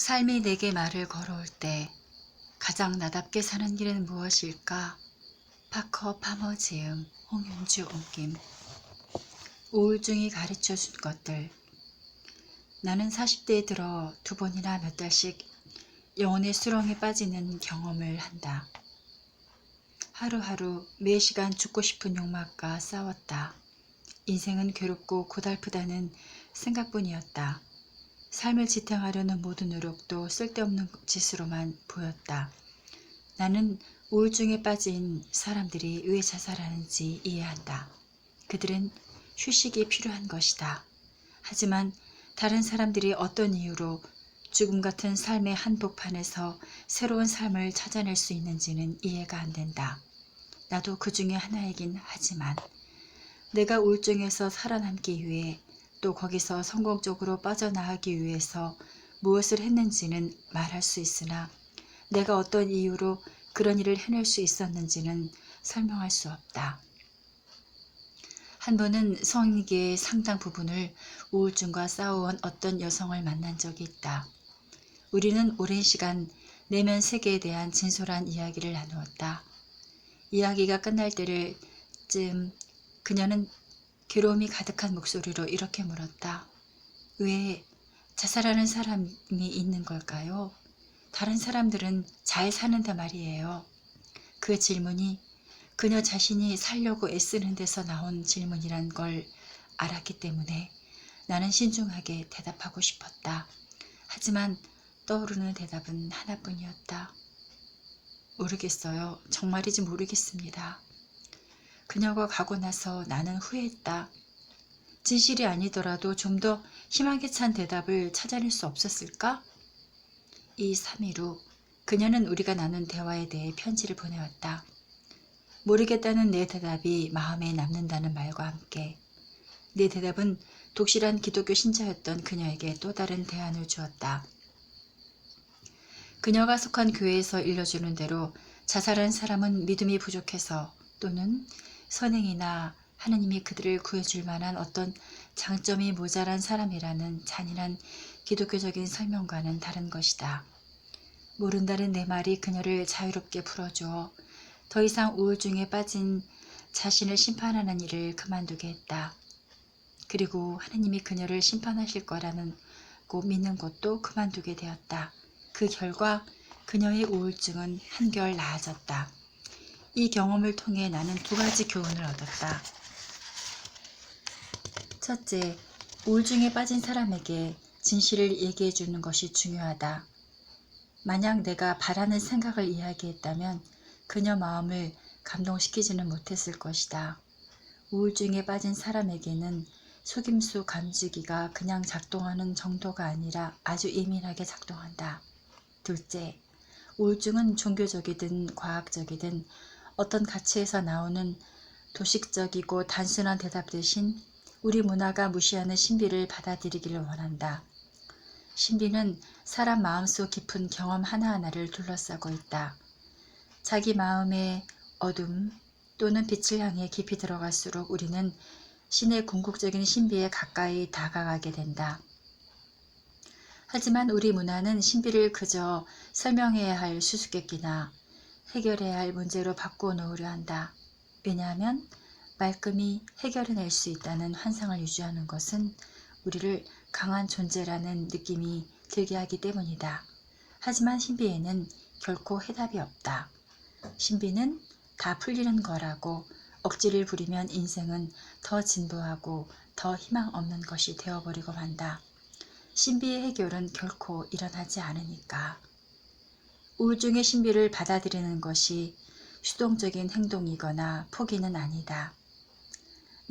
삶이 내게 말을 걸어올 때 가장 나답게 사는 길은 무엇일까? 파커 파머 지음, 홍윤주 옮김. 우울증이 가르쳐 준 것들. 나는 40대에 들어 두 번이나 몇 달씩 영혼의 수렁에 빠지는 경험을 한다. 하루하루 매 시간 죽고 싶은 욕망과 싸웠다. 인생은 괴롭고 고달프다는 생각뿐이었다. 삶을 지탱하려는 모든 노력도 쓸데없는 짓으로만 보였다. 나는 우울증에 빠진 사람들이 왜 자살하는지 이해한다. 그들은 휴식이 필요한 것이다. 하지만 다른 사람들이 어떤 이유로 죽음 같은 삶의 한복판에서 새로운 삶을 찾아낼 수 있는지는 이해가 안 된다. 나도 그 중에 하나이긴 하지만 내가 우울증에서 살아남기 위해 또 거기서 성공적으로 빠져나가기 위해서 무엇을 했는지는 말할 수 있으나 내가 어떤 이유로 그런 일을 해낼 수 있었는지는 설명할 수 없다. 한 번은 성인계의 상당 부분을 우울증과 싸워온 어떤 여성을 만난 적이 있다. 우리는 오랜 시간 내면 세계에 대한 진솔한 이야기를 나누었다. 이야기가 끝날 때쯤 그녀는 괴로움이 가득한 목소리로 이렇게 물었다. 왜 자살하는 사람이 있는 걸까요? 다른 사람들은 잘 사는데 말이에요. 그 질문이 그녀 자신이 살려고 애쓰는 데서 나온 질문이란 걸 알았기 때문에 나는 신중하게 대답하고 싶었다. 하지만 떠오르는 대답은 하나뿐이었다. 모르겠어요. 정말이지 모르겠습니다. 그녀가 가고 나서 나는 후회했다. 진실이 아니더라도 좀 더 희망에 찬 대답을 찾아낼 수 없었을까? 이 3일 후 그녀는 우리가 나눈 대화에 대해 편지를 보내왔다. 모르겠다는 내 대답이 마음에 남는다는 말과 함께 내 대답은 독실한 기독교 신자였던 그녀에게 또 다른 대안을 주었다. 그녀가 속한 교회에서 일러주는 대로 자살한 사람은 믿음이 부족해서 또는 선행이나 하느님이 그들을 구해줄 만한 어떤 장점이 모자란 사람이라는 잔인한 기독교적인 설명과는 다른 것이다. 모른다는 내 말이 그녀를 자유롭게 풀어주어 더 이상 우울증에 빠진 자신을 심판하는 일을 그만두게 했다. 그리고 하느님이 그녀를 심판하실 거라는 믿는 것도 그만두게 되었다. 그 결과 그녀의 우울증은 한결 나아졌다. 이 경험을 통해 나는 두 가지 교훈을 얻었다. 첫째, 우울증에 빠진 사람에게 진실을 얘기해 주는 것이 중요하다. 만약 내가 바라는 생각을 이야기했다면 그녀 마음을 감동시키지는 못했을 것이다. 우울증에 빠진 사람에게는 속임수 감지기가 그냥 작동하는 정도가 아니라 아주 예민하게 작동한다. 둘째, 우울증은 종교적이든 과학적이든 어떤 가치에서 나오는 도식적이고 단순한 대답 대신 우리 문화가 무시하는 신비를 받아들이기를 원한다. 신비는 사람 마음속 깊은 경험 하나하나를 둘러싸고 있다. 자기 마음의 어둠 또는 빛을 향해 깊이 들어갈수록 우리는 신의 궁극적인 신비에 가까이 다가가게 된다. 하지만 우리 문화는 신비를 그저 설명해야 할 수수께끼나 해결해야 할 문제로 바꾸어 놓으려 한다. 왜냐하면 말끔히 해결해낼 수 있다는 환상을 유지하는 것은 우리를 강한 존재라는 느낌이 들게 하기 때문이다. 하지만 신비에는 결코 해답이 없다. 신비는 다 풀리는 거라고 억지를 부리면 인생은 더 진부하고 더 희망 없는 것이 되어버리고 만다. 신비의 해결은 결코 일어나지 않으니까. 우울증의 신비를 받아들이는 것이 수동적인 행동이거나 포기는 아니다.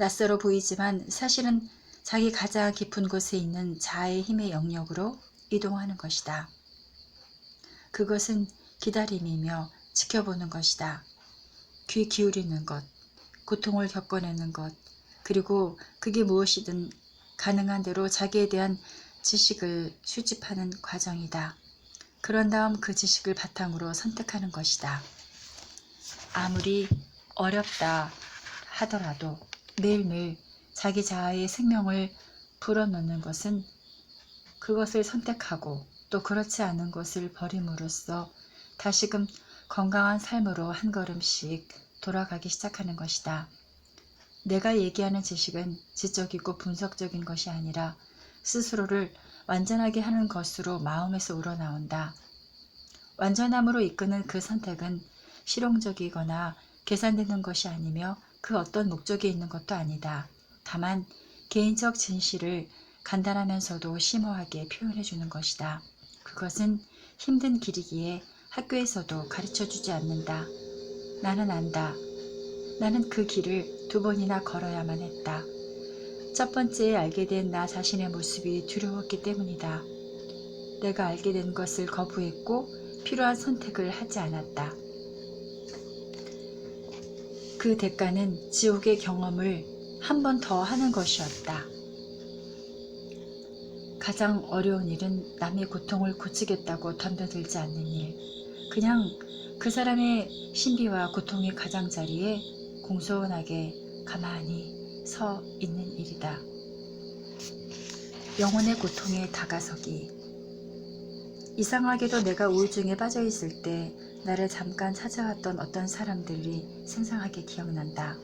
낯설어 보이지만 사실은 자기 가장 깊은 곳에 있는 자아의 힘의 영역으로 이동하는 것이다. 그것은 기다림이며 지켜보는 것이다. 귀 기울이는 것, 고통을 겪어내는 것, 그리고 그게 무엇이든 가능한 대로 자기에 대한 지식을 수집하는 과정이다. 그런 다음 그 지식을 바탕으로 선택하는 것이다. 아무리 어렵다 하더라도 매일매일 자기 자아의 생명을 불어넣는 것은 그것을 선택하고 또 그렇지 않은 것을 버림으로써 다시금 건강한 삶으로 한 걸음씩 돌아가기 시작하는 것이다. 내가 얘기하는 지식은 지적이고 분석적인 것이 아니라 스스로를 완전하게 하는 것으로 마음에서 우러나온다. 완전함으로 이끄는 그 선택은 실용적이거나 계산되는 것이 아니며 그 어떤 목적이 있는 것도 아니다. 다만 개인적 진실을 간단하면서도 심오하게 표현해 주는 것이다. 그것은 힘든 길이기에 학교에서도 가르쳐주지 않는다. 나는 안다. 나는 그 길을 2번이나 걸어야만 했다. 첫 번째에 알게 된 나 자신의 모습이 두려웠기 때문이다. 내가 알게 된 것을 거부했고 필요한 선택을 하지 않았다. 그 대가는 지옥의 경험을 한 번 더 하는 것이었다. 가장 어려운 일은 남의 고통을 고치겠다고 덤벼들지 않는 일. 그냥 그 사람의 신비와 고통의 가장자리에 공손하게 가만히 서 있는 일이다. 영혼의 고통에 다가서기. 이상하게도 내가 우울증에 빠져 있을 때 나를 잠깐 찾아왔던 어떤 사람들이 생생하게 기억난다.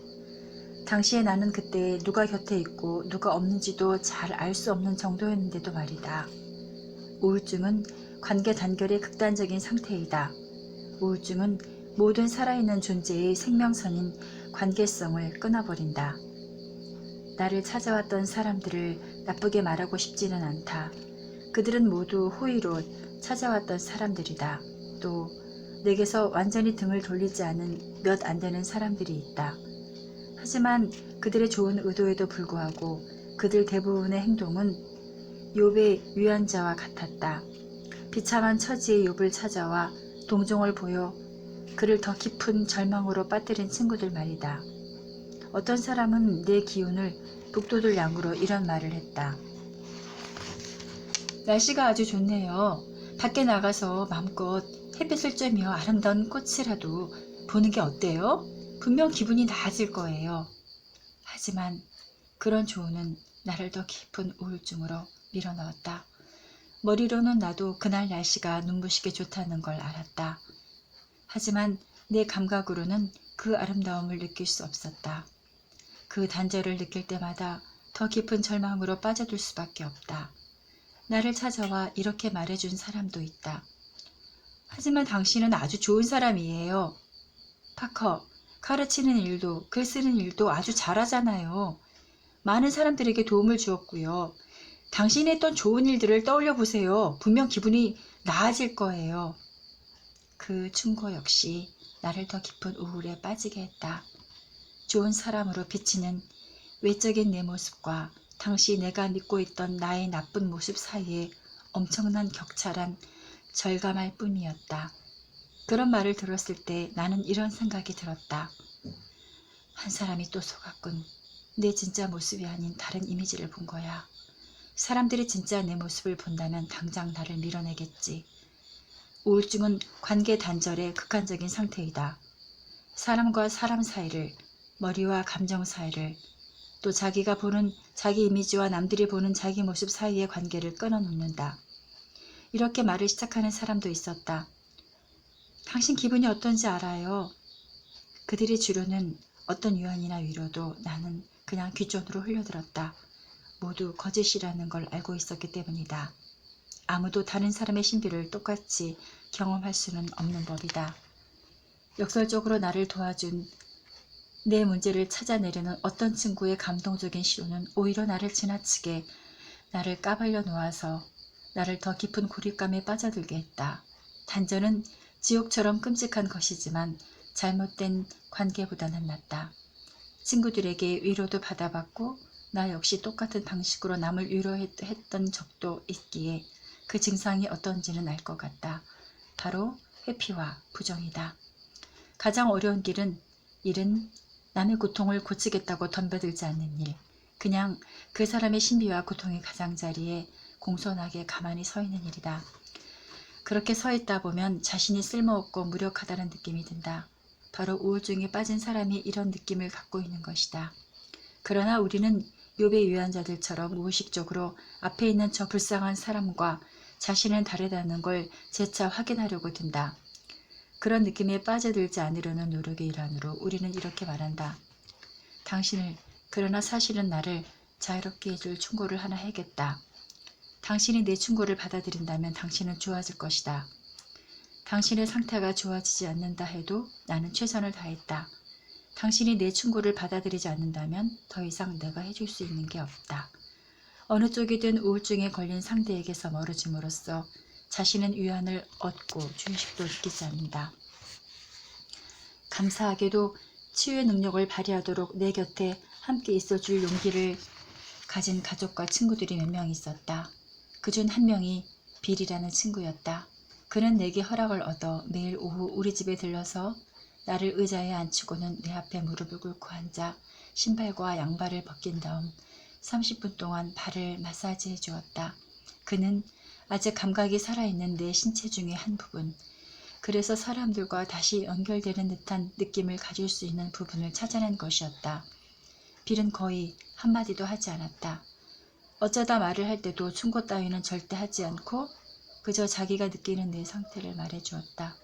당시에 나는 그때 누가 곁에 있고 누가 없는지도 잘 알 수 없는 정도였는데도 말이다. 우울증은 관계 단결의 극단적인 상태이다. 우울증은 모든 살아있는 존재의 생명선인 관계성을 끊어버린다. 나를 찾아왔던 사람들을 나쁘게 말하고 싶지는 않다. 그들은 모두 호의로 찾아왔던 사람들이다. 또 내게서 완전히 등을 돌리지 않은 몇 안 되는 사람들이 있다. 하지만 그들의 좋은 의도에도 불구하고 그들 대부분의 행동은 욥의 유언자와 같았다. 비참한 처지의 욥을 찾아와 동정을 보여 그를 더 깊은 절망으로 빠뜨린 친구들 말이다. 어떤 사람은 내 기운을 북돋을 양으로 이런 말을 했다. 날씨가 아주 좋네요. 밖에 나가서 마음껏 햇빛을 쬐며 아름다운 꽃이라도 보는 게 어때요? 분명 기분이 나아질 거예요. 하지만 그런 조언은 나를 더 깊은 우울증으로 밀어넣었다. 머리로는 나도 그날 날씨가 눈부시게 좋다는 걸 알았다. 하지만 내 감각으로는 그 아름다움을 느낄 수 없었다. 그 단절을 느낄 때마다 더 깊은 절망으로 빠져들 수밖에 없다. 나를 찾아와 이렇게 말해준 사람도 있다. 하지만 당신은 아주 좋은 사람이에요. 파커, 가르치는 일도 글 쓰는 일도 아주 잘하잖아요. 많은 사람들에게 도움을 주었고요. 당신이 했던 좋은 일들을 떠올려 보세요. 분명 기분이 나아질 거예요. 그 충고 역시 나를 더 깊은 우울에 빠지게 했다. 좋은 사람으로 비치는 외적인 내 모습과 당시 내가 믿고 있던 나의 나쁜 모습 사이에 엄청난 격차란 절감할 뿐이었다. 그런 말을 들었을 때 나는 이런 생각이 들었다. 한 사람이 또 속았군. 내 진짜 모습이 아닌 다른 이미지를 본 거야. 사람들이 진짜 내 모습을 본다면 당장 나를 밀어내겠지. 우울증은 관계 단절의 극한적인 상태이다. 사람과 사람 사이를, 머리와 감정 사이를, 또 자기가 보는 자기 이미지와 남들이 보는 자기 모습 사이의 관계를 끊어놓는다. 이렇게 말을 시작하는 사람도 있었다. 당신 기분이 어떤지 알아요? 그들의 주로는 어떤 유언이나 위로도 나는 그냥 귓전으로 흘려들었다. 모두 거짓이라는 걸 알고 있었기 때문이다. 아무도 다른 사람의 신비를 똑같이 경험할 수는 없는 법이다. 역설적으로 나를 도와준 내 문제를 찾아내려는 어떤 친구의 감동적인 시로는 오히려 나를 지나치게 나를 까발려 놓아서 나를 더 깊은 고립감에 빠져들게 했다. 단절은 지옥처럼 끔찍한 것이지만 잘못된 관계보다는 낫다. 친구들에게 위로도 받아봤고 나 역시 똑같은 방식으로 남을 위로했던 적도 있기에 그 증상이 어떤지는 알 것 같다. 바로 회피와 부정이다. 가장 어려운 일은 남의 고통을 고치겠다고 덤벼들지 않는 일. 그냥 그 사람의 신비와 고통의 가장자리에 공손하게 가만히 서 있는 일이다. 그렇게 서 있다 보면 자신이 쓸모없고 무력하다는 느낌이 든다. 바로 우울증에 빠진 사람이 이런 느낌을 갖고 있는 것이다. 그러나 우리는 욥의 유언자들처럼 무의식적으로 앞에 있는 저 불쌍한 사람과 자신은 다르다는 걸 재차 확인하려고 든다. 그런 느낌에 빠져들지 않으려는 노력의 일환으로 우리는 이렇게 말한다. 당신을, 그러나 사실은 나를 자유롭게 해줄 충고를 하나 해야겠다. 당신이 내 충고를 받아들인다면 당신은 좋아질 것이다. 당신의 상태가 좋아지지 않는다 해도 나는 최선을 다했다. 당신이 내 충고를 받아들이지 않는다면 더 이상 내가 해줄 수 있는 게 없다. 어느 쪽이든 우울증에 걸린 상대에게서 멀어짐으로써 자신은 위안을 얻고 주의식도 느끼지 않는다. 감사하게도 치유의 능력을 발휘하도록 내 곁에 함께 있어줄 용기를 가진 가족과 친구들이 몇 명 있었다. 그중 한 명이 빌이라는 친구였다. 그는 내게 허락을 얻어 매일 오후 우리 집에 들러서 나를 의자에 앉히고는 내 앞에 무릎을 꿇고 앉아 신발과 양발을 벗긴 다음 30분 동안 발을 마사지해 주었다. 그는 아직 감각이 살아있는 내 신체 중의 한 부분, 그래서 사람들과 다시 연결되는 듯한 느낌을 가질 수 있는 부분을 찾아낸 것이었다. 빌은 거의 한마디도 하지 않았다. 어쩌다 말을 할 때도 충고 따위는 절대 하지 않고 그저 자기가 느끼는 내 상태를 말해주었다.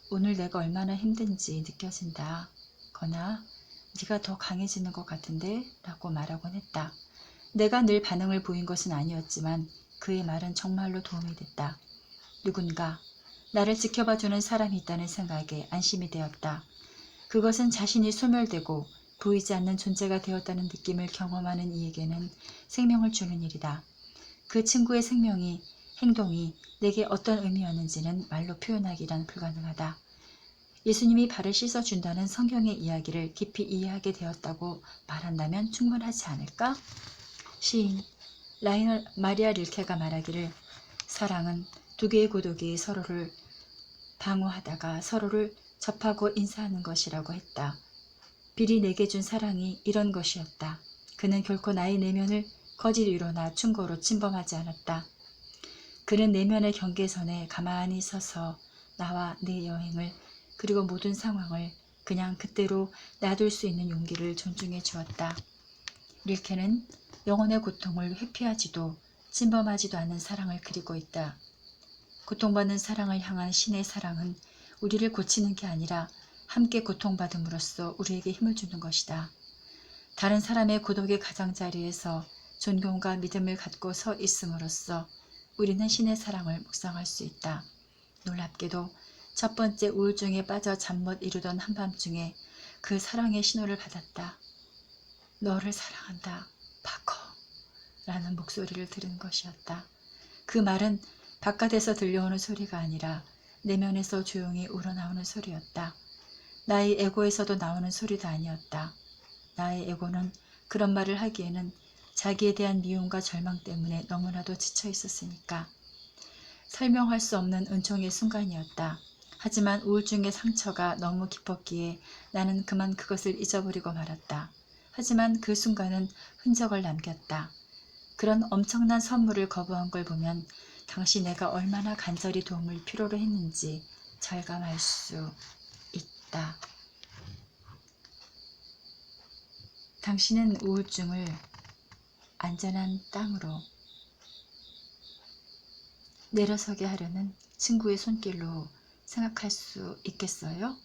오늘 내가 얼마나 힘든지 느껴진다. 거나 네가 더 강해지는 것 같은데? 라고 말하곤 했다. 내가 늘 반응을 보인 것은 아니었지만 그의 말은 정말로 도움이 됐다. 누군가 나를 지켜봐주는 사람이 있다는 생각에 안심이 되었다. 그것은 자신이 소멸되고 보이지 않는 존재가 되었다는 느낌을 경험하는 이에게는 생명을 주는 일이다. 그 친구의 생명이, 행동이 내게 어떤 의미였는지는 말로 표현하기란 불가능하다. 예수님이 발을 씻어준다는 성경의 이야기를 깊이 이해하게 되었다고 말한다면 충분하지 않을까? 시인 라이너 마리아 릴케가 말하기를 사랑은 두 개의 고독이 서로를 방어하다가 서로를 접하고 인사하는 것이라고 했다. 빌이 내게 준 사랑이 이런 것이었다. 그는 결코 나의 내면을 거짓 위로나 충고로 침범하지 않았다. 그는 내면의 경계선에 가만히 서서 나와 내 여행을 그리고 모든 상황을 그냥 그대로 놔둘 수 있는 용기를 존중해 주었다. 릴케는 영혼의 고통을 회피하지도 침범하지도 않는 사랑을 그리고 있다. 고통받는 사랑을 향한 신의 사랑은 우리를 고치는 게 아니라 함께 고통받음으로써 우리에게 힘을 주는 것이다. 다른 사람의 고독의 가장자리에서 존경과 믿음을 갖고 서 있음으로써 우리는 신의 사랑을 묵상할 수 있다. 놀랍게도 첫 번째 우울증에 빠져 잠 못 이루던 한밤중에 그 사랑의 신호를 받았다. 너를 사랑한다, 파커 라는 목소리를 들은 것이었다. 그 말은 바깥에서 들려오는 소리가 아니라 내면에서 조용히 우러나오는 소리였다. 나의 에고에서도 나오는 소리도 아니었다. 나의 에고는 그런 말을 하기에는 자기에 대한 미움과 절망 때문에 너무나도 지쳐 있었으니까. 설명할 수 없는 은총의 순간이었다. 하지만 우울증의 상처가 너무 깊었기에 나는 그만 그것을 잊어버리고 말았다. 하지만 그 순간은 흔적을 남겼다. 그런 엄청난 선물을 거부한 걸 보면 당시 내가 얼마나 간절히 도움을 필요로 했는지 절감할 수 있다. 당신은 우울증을 안전한 땅으로 내려서게 하려는 친구의 손길로 생각할 수 있겠어요?